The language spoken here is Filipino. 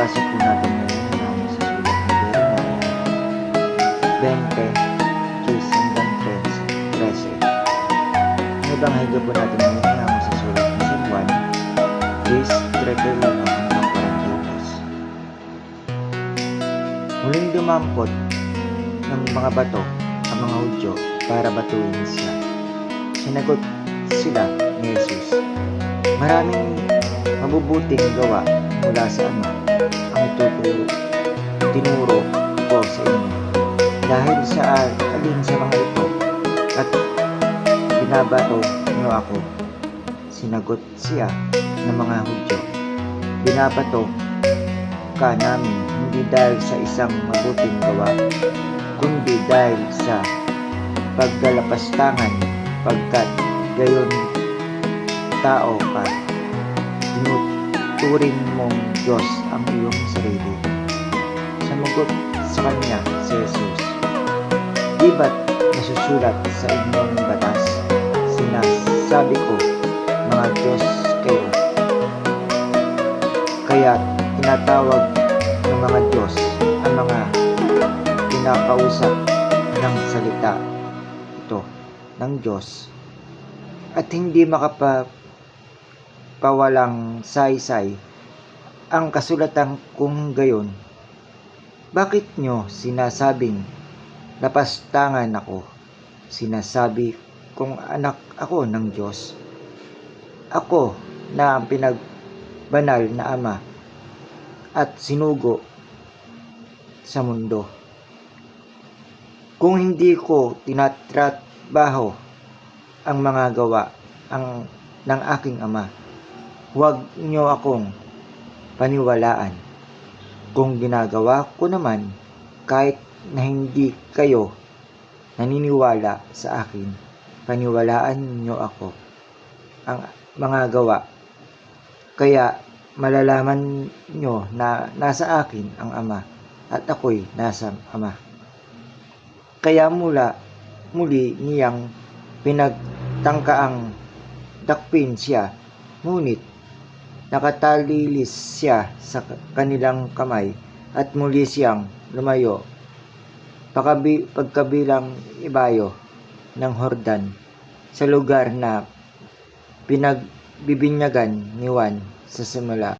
Ibabasa po natin ngayon ang sa sulat ni Jeremiah 20:13. Ang ebanghelyo po natin ngayon ang sa sulat ni San Juan 10:31 hanggang 42. Muling dumampot ng mga bato ang mga Hudyo para batuin siya. Sinagot sila ni Jesus, "Maraming mabubuting gawa mula sa Ama ang tinuro ko sa inyo. Dahil sa alin sa mga ito at binabato niyo ako?" Sinagot siya ng mga Hudyo, "Binabato ka namin hindi dahil sa isang mabuting gawa, kundi dahil sa paggalapastangan, pagkat gayon tao ka, tinuturing mong Diyos ang iyong sarili." Sumagot sa kanya si Jesus, "Di ba't nasusulat sa inyong batas? Sinasabi ko, mga Diyos kayo. Kaya tinatawag ng mga Diyos ang mga kinakausap ng salita ito ng Diyos at hindi makapawalang saysay ang kasulatan kung gayon. Bakit nyo sinasabing lapastangan ako? Sinasabi kong anak ako ng Diyos. Ako na ang pinagbanal na Ama at sinugo sa mundo. Kung hindi ko tinatrabaho ang mga gawa ng aking Ama, huwag nyo akong paniwalaan. Kung ginagawa ko naman, kahit na hindi kayo naniniwala sa akin, paniwalaan nyo ako ang mga gawa. Kaya malalaman nyo na nasa akin ang Ama at ako'y nasa Ama." Kaya muli niyang pinagtangkaang dakpin siya, ngunit nakatalilis siya sa kanilang kamay at muli siyang lumayo pagkabilang ibayo ng Jordan sa lugar na pinagbibinyagan ni Juan sa simula.